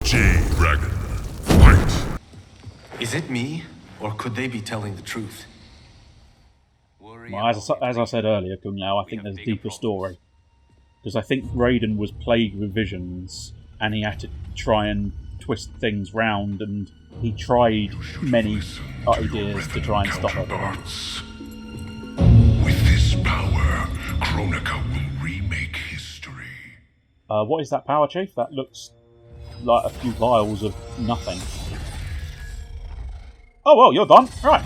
J-Dragon, fight! Is it me, or could they be telling the truth? Well, as I said earlier, Kung Lao, I think there's a deeper story. Because I think Raiden was plagued with visions, and he had to try and twist things round, and he tried many ideas to try and stop everyone. With this power, Kronika will remake history. What is that power, Chief? That looks like a few vials of nothing. Oh, well, you're done. Right.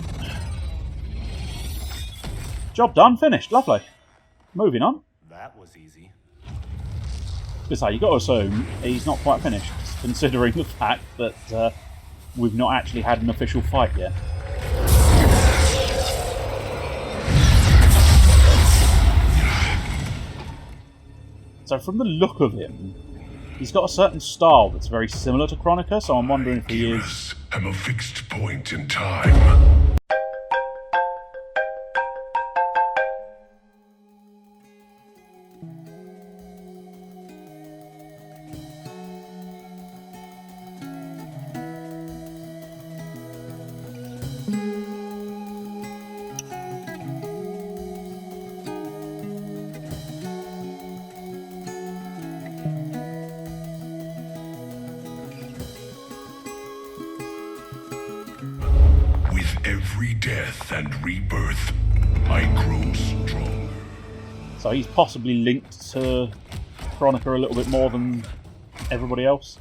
Job done, finished. Lovely. Moving on. That was easy. So you got to assume he's not quite finished, considering the fact that we've not actually had an official fight yet. So from the look of him, he's got a certain style that's very similar to Kronika, so I'm wondering if he is... I'm a fixed point in time. Every death and rebirth, I grow stronger. So he's possibly linked to Kronika a little bit more than everybody else.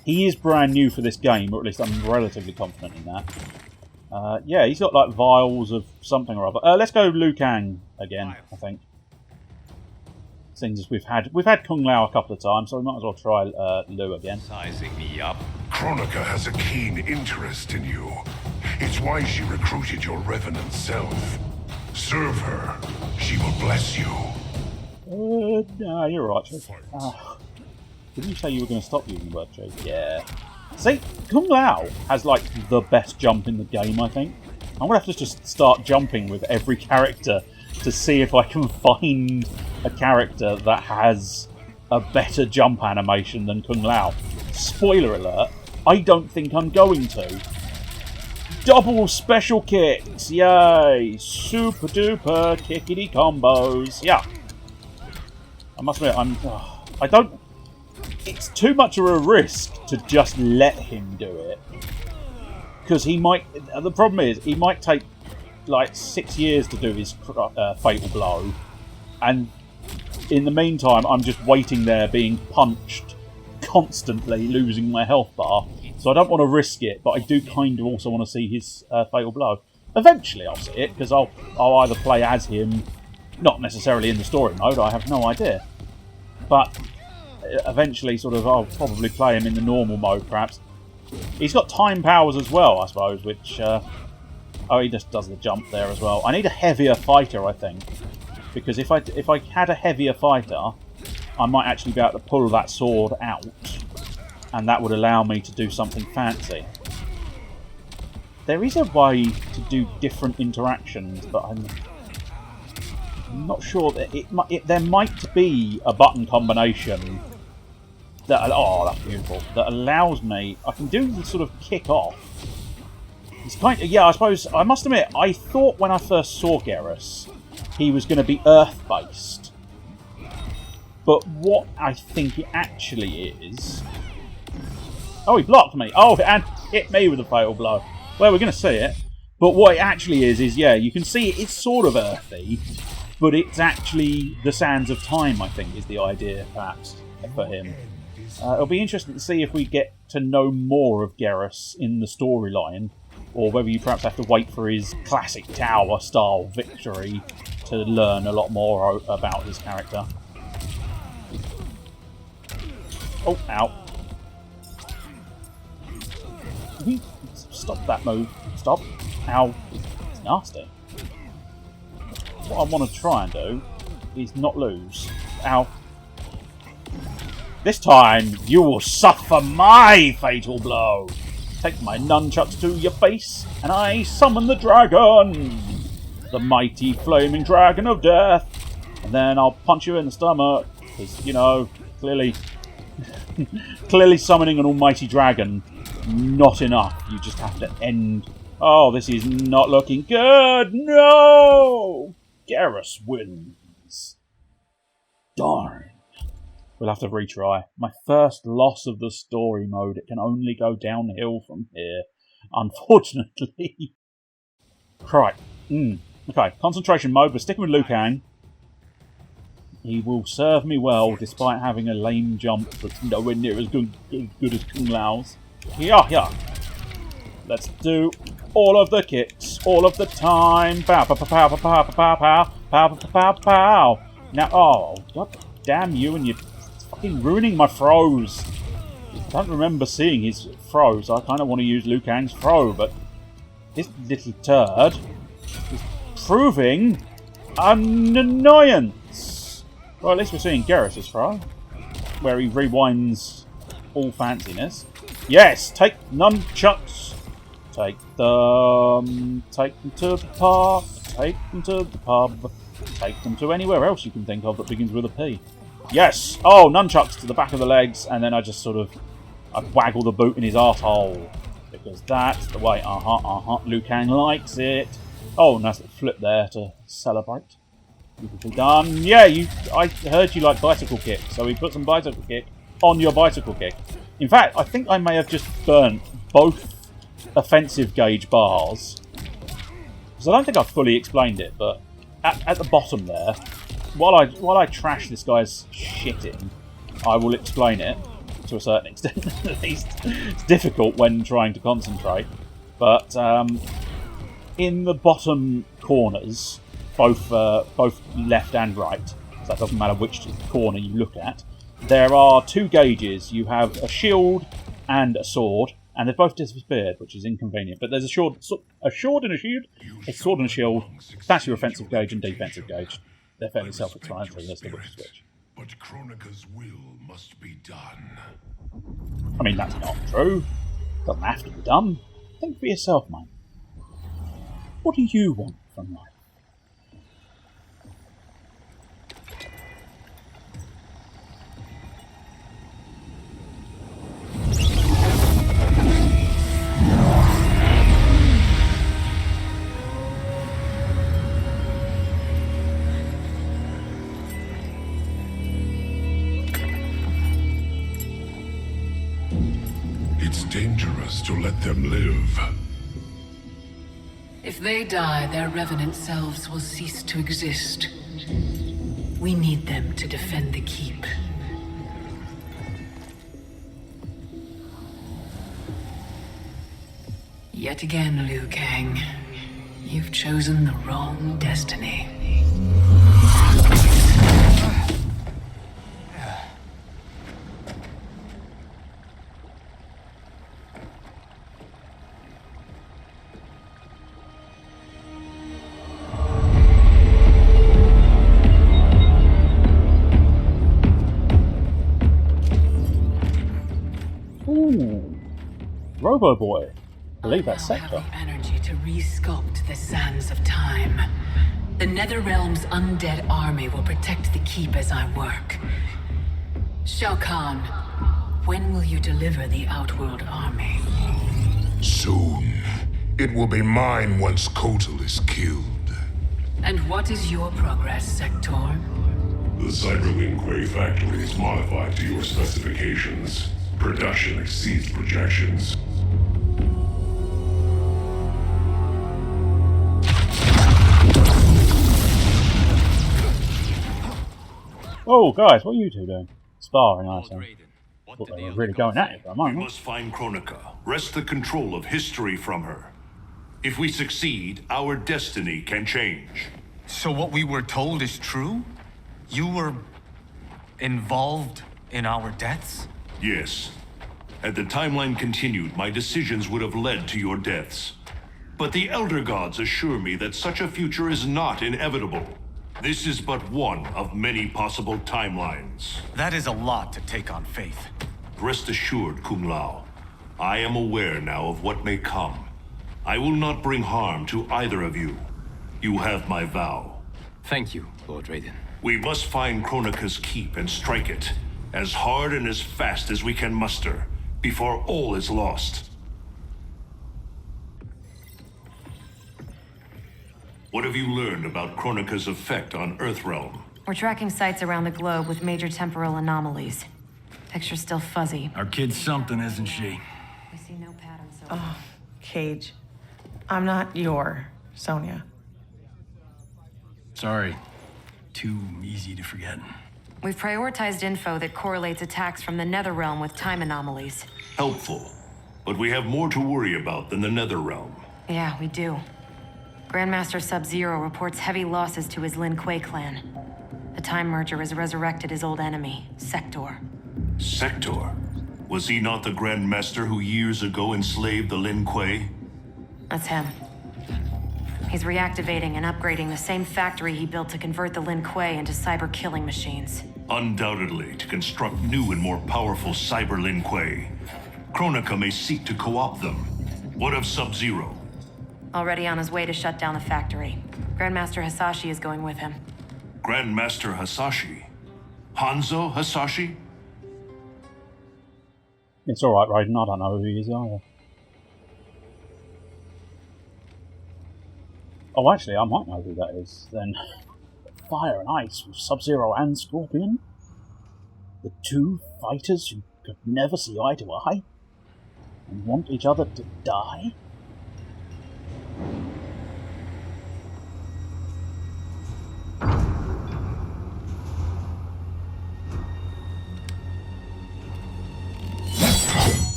He is brand new for this game, or at least I'm relatively confident in that. Yeah, he's got like vials of something or other. Let's go Liu Kang again, I think. Seeing as we've had Kung Lao a couple of times, so we might as well try Liu again. Sizing me up. Kronika has a keen interest in you. It's why she recruited your revenant self. Serve her. She will bless you. Nah, you're right, Chief. Didn't you say you were going to stop using the word, Chief? Yeah. See, Kung Lao has, like, the best jump in the game, I think. I'm going to have to just start jumping with every character to see if I can find a character that has a better jump animation than Kung Lao. Spoiler alert, I don't think I'm going to. Double special kicks, yay! Super duper kickity combos, yeah. I must admit, I don't... It's too much of a risk to just let him do it. Because he might... The problem is, he might take like 6 years to do his fatal blow. And in the meantime, I'm just waiting there being punched constantly, losing my health bar. So I don't want to risk it, but I do kind of also want to see his fatal blow. Eventually I'll see it, because I'll either play as him, not necessarily in the story mode, I have no idea. But eventually sort of I'll probably play him in the normal mode, perhaps. He's got time powers as well, I suppose, which... oh, he just does the jump there as well. I need a heavier fighter, I think. Because if I had a heavier fighter, I might actually be able to pull that sword out. And that would allow me to do something fancy. There is a way to do different interactions, but I'm not sure that there might be a button combination that... Oh, that's beautiful. That allows me... I can do the sort of kick off. It's kind of... Yeah, I suppose... I must admit, I thought when I first saw Geras, he was going to be Earth-based. But what I think it actually is... Oh, he blocked me. Oh, and hit me with a fatal blow. Well, we're going to see it. But what it actually is, yeah, you can see it's sort of earthy, but it's actually the sands of time, I think, is the idea, perhaps, for him. It'll be interesting to see if we get to know more of Geras in the storyline, or whether you perhaps have to wait for his classic tower-style victory to learn a lot more about his character. Oh, ow. Stop that move. Stop. Ow. It's nasty. What I want to try and do is not lose. Ow. This time, you will suffer my fatal blow. Take my nunchucks to your face, and I summon the dragon. The mighty flaming dragon of death. And then I'll punch you in the stomach, because, you know, clearly Clearly summoning an almighty dragon, not enough. You just have to end... Oh, this is not looking good! No! Garrus wins. Darn. We'll have to retry. My first loss of the story mode. It can only go downhill from here, unfortunately. Right. Okay, concentration mode. We're sticking with Liu Kang. He will serve me well, despite having a lame jump that's nowhere near as good as Kung Lao's. Yeah. Let's do all of the kicks, all of the time. Pow, pow, pow, pow, pow, pow, pow, pow, pow, pow, pow. Now, oh, god damn you, and you're fucking ruining my throws. I don't remember seeing his throws. I kind of want to use Liu Kang's throw, but this little turd is proving an annoyance. Well, at least we're seeing Garrus' throw, where he rewinds all fanciness. Yes, take nunchucks. Take them to the park. Take them to the pub. Take them to anywhere else you can think of that begins with a P. Yes! Oh, nunchucks to the back of the legs, and then I just sort of... I waggle the boot in his arsehole. Because that's the way, Liu Kang likes it. Oh, nice little flip there to celebrate. Beautifully done. Yeah, I heard you like bicycle kick, so we put some bicycle kick on your bicycle kick. In fact, I think I may have just burnt both offensive gauge bars. Because I don't think I've fully explained it, but at the bottom there, while I trash this guy's shit in, I will explain it to a certain extent. At least it's difficult when trying to concentrate. But in the bottom corners, both left and right, so that doesn't matter which corner you look at, there are two gauges. You have a shield and a sword, and they've both disappeared, which is inconvenient. But there's a sword and a shield, a sword and a shield. That's your offensive gauge and defensive gauge. They're fairly self-explanatory. Let's look at the switch. But Kronika's will must be done. I mean, that's not true. Doesn't have to be done. Think for yourself, man. What do you want from life? It's dangerous to let them live. If they die, their revenant selves will cease to exist. We need them to defend the keep. Yet again, Liu Kang, you've chosen the wrong destiny. Ooh, Robo Boy. I believe that's I now Sector. have the energy to re-sculpt the sands of time. The Netherrealm's undead army will protect the keep as I work. Shao Kahn, when will you deliver the Outworld army? Soon. It will be mine once Kotal is killed. And what is your progress, Sector? The Cyberlink Quay factory is modified to your specifications. Production exceeds projections. Oh, guys, what are you two doing? Sparring, I Lord assume. Raiden, what Thought did they the were Elder really God going at say? it for a We moment. must find Kronika, wrest the control of history from her. If we succeed, our destiny can change. So what we were told is true? You were involved in our deaths? Yes. Had the timeline continued, my decisions would have led to your deaths. But the Elder Gods assure me that such a future is not inevitable. This is but one of many possible timelines. That is a lot to take on faith. Rest assured, Kung Lao. I am aware now of what may come. I will not bring harm to either of you. You have my vow. Thank you, Lord Raiden. We must find Kronika's keep and strike it. As hard and as fast as we can muster, before all is lost. What have you learned about Kronika's effect on Earthrealm? We're tracking sites around the globe with major temporal anomalies. Picture's still fuzzy. Our kid's something, isn't she? We see no pattern so far. Cage, I'm not your Sonia. Sorry. Too easy to forget. We've prioritized info that correlates attacks from the Netherrealm with time anomalies. Helpful. But we have more to worry about than the Netherrealm. Yeah, we do. Grandmaster SubZero reports heavy losses to his Lin Kuei clan. The Time Merger has resurrected his old enemy, Sector. Sector? Was he not the Grandmaster who years ago enslaved the Lin Kuei? That's him. He's reactivating and upgrading the same factory he built to convert the Lin Kuei into cyber-killing machines. Undoubtedly, to construct new and more powerful cyber Lin Kuei. Kronika may seek to co-opt them. What of SubZero? Already on his way to shut down the factory. Grandmaster Hasashi is going with him. Grandmaster Hasashi? Hanzo Hasashi? It's alright, Raiden. I don't know who he is either. Oh, actually, I might know who that is. Then, Fire and Ice with SubZero and Scorpion? The two fighters who could never see eye to eye? And want each other to die?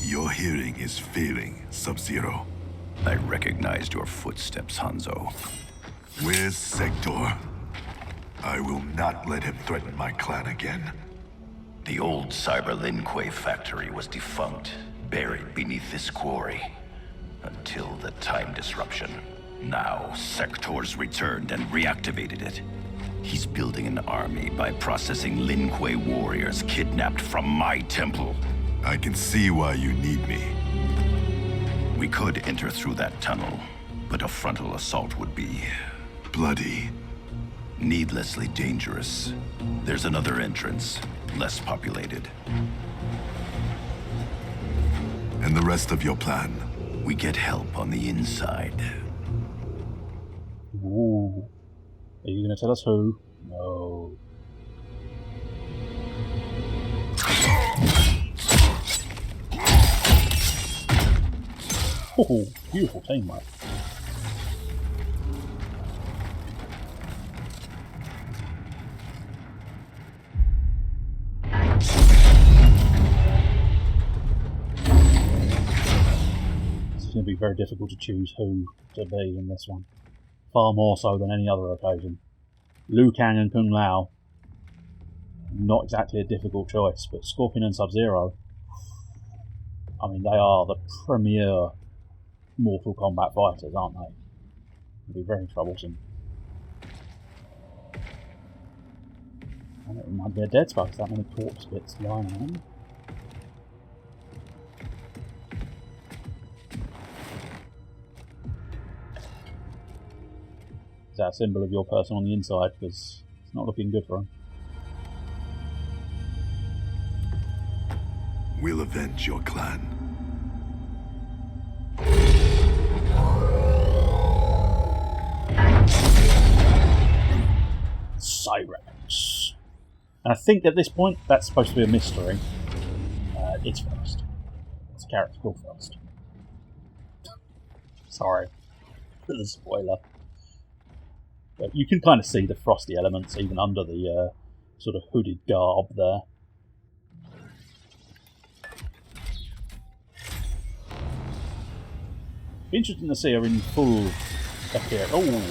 Your hearing is failing, SubZero. I recognized your footsteps, Hanzo. Where's Sector? I will not let him threaten my clan again. The old Cyber Lin Kuei factory was defunct, buried beneath this quarry. Until the time disruption. Now, Sector's returned and reactivated it. He's building an army by processing Lin Kuei warriors kidnapped from my temple. I can see why you need me. We could enter through that tunnel, but a frontal assault would be... bloody. Needlessly dangerous. There's another entrance, less populated. And the rest of your plan? We get help on the inside. Ooh. Are you going to tell us who? No. Oh, beautiful teamwork. It's going to be very difficult to choose who to be in this one. Far more so than any other occasion. Liu Kang and Kung Lao, not exactly a difficult choice, but Scorpion and SubZero, I mean, they are the premier Mortal Kombat fighters, aren't they? It'll be very troublesome. And it might be a dead space, that many corpse bits lying around. Is that a symbol of your person on the inside? Because it's not looking good for him. We'll avenge your clan. Cyrax. And I think at this point that's supposed to be a mystery. It's first. It's a character called first. Sorry for the spoiler. But you can kind of see the frosty elements even under the sort of hooded garb there. Be interesting to see her in full appearance. Oh!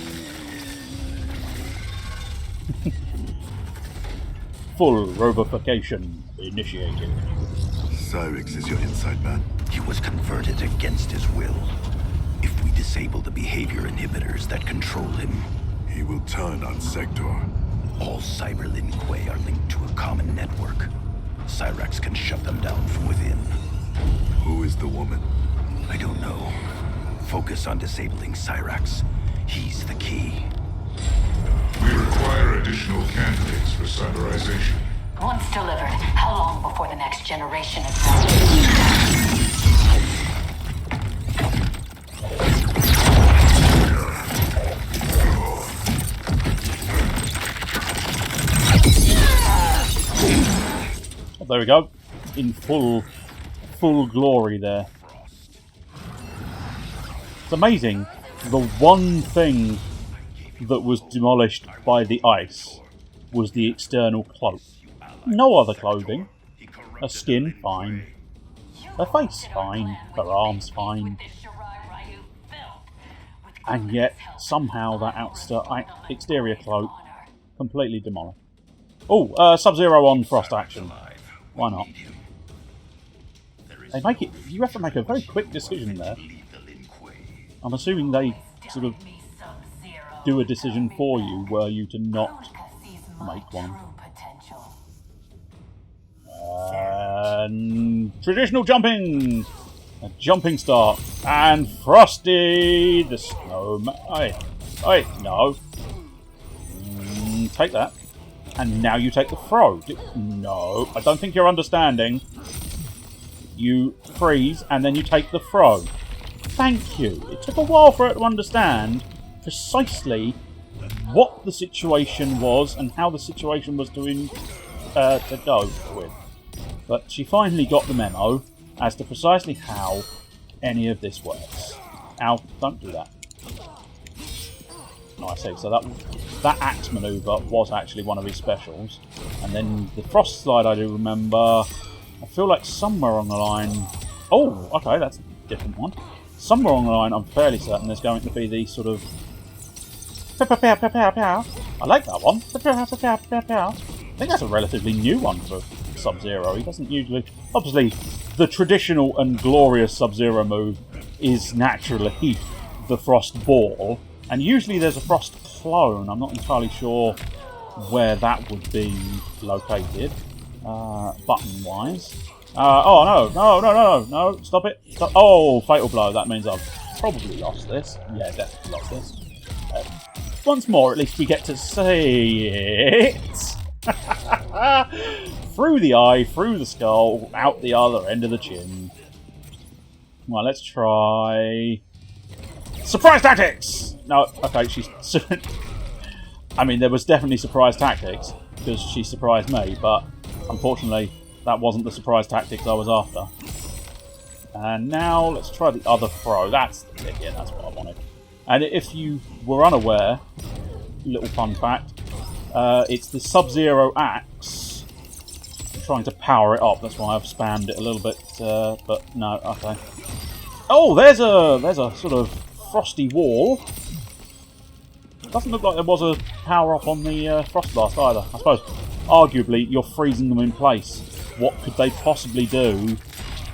Full robofication initiated. Cyrax is your inside man. He was converted against his will. If we disable the behavior inhibitors that control him, he will turn on Sector. All Cyber Lin Kuei are linked to a common network. Cyrax can shut them down from within. Who is the woman? I don't know. Focus on disabling Cyrax. He's the key. We require additional candidates for cyberization. Once delivered, how long before the next generation is ready? Oh, there we go. In full glory there. It's amazing. The one thing that was demolished by the ice was the external cloak. No other clothing. Her skin, fine. Her face, fine. Her arms, fine. And yet, somehow, that exterior cloak completely demolished. Oh, Sub-Zero on frost action. Why not? They make it. You have to make a very quick decision there. I'm assuming they sort of do a decision for you, were you to not make one. And traditional jumping! A jumping start. And Frosty the Snowman. Hey, no. Take that. And now you take the throw. No, I don't think you're understanding. You freeze, and then you take the throw. Thank you. It took a while for her to understand precisely what the situation was and how the situation was to go with. But she finally got the memo as to precisely how any of this works. Ow, don't do that. Oh, I see. So that axe manoeuvre was actually one of his specials. And then the frost slide, I do remember. I feel like somewhere on the line... Oh, okay, that's a different one. Somewhere on the line, I'm fairly certain there's going to be the sort of... I like that one. I think that's a relatively new one for Sub-Zero. He doesn't usually... Obviously, the traditional and glorious Sub-Zero move is naturally the Frost Ball. And usually there's a Frost Clone. I'm not entirely sure where that would be located, button-wise. Oh, no, stop it. Stop. Oh, Fatal Blow. That means I've probably lost this. Yeah, definitely lost this. Once more, at least we get to see it. Through the eye, through the skull, out the other end of the chin. Well, let's try... Surprise tactics! No, okay, she's... I mean, there was definitely surprise tactics, because she surprised me, but unfortunately, that wasn't the surprise tactics I was after. And now, let's try the other throw. That's the ticket, yeah, that's what I wanted. And if you were unaware, little fun fact, it's the Sub-Zero axe. I'm trying to power it up, that's why I've spammed it a little bit, but no, okay. Oh, there's a sort of frosty wall. Doesn't look like there was a power up on the Frost Blast either. I suppose, arguably, you're freezing them in place. What could they possibly do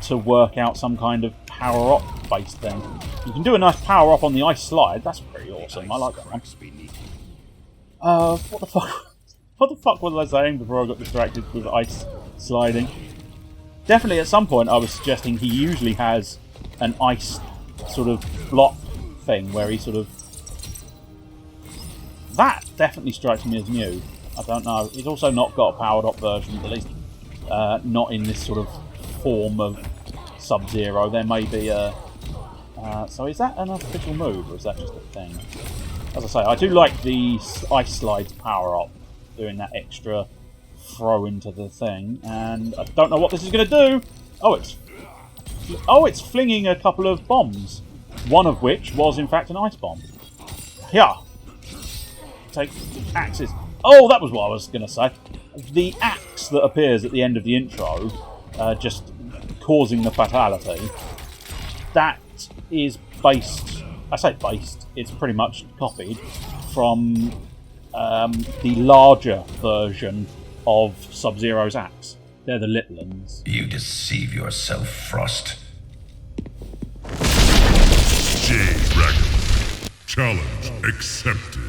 to work out some kind of power up based thing? You can do a nice power up on the ice slide. That's pretty awesome. I like that one. What the fuck? What the fuck was I saying before I got distracted with ice sliding? Definitely, at some point, I was suggesting he usually has an ice sort of block thing where he sort of... That definitely strikes me as new. I don't know. He's also not got a powered up version, at least not in this sort of form of Sub-Zero. There may be a... so is that an official move, or is that just a thing? As I say, I do like the ice slides power up, doing that extra throw into the thing, and I don't know what this is going to do! Oh, it's flinging a couple of bombs, one of which was in fact an ice bomb. Yeah. Take axes. Oh, that was what I was going to say. The axe that appears at the end of the intro, just causing the fatality, that is based... I say based, it's pretty much copied from the larger version of Sub-Zero's axe. They're the little ones. You deceive yourself, Frost. J-Dragon. Challenge accepted.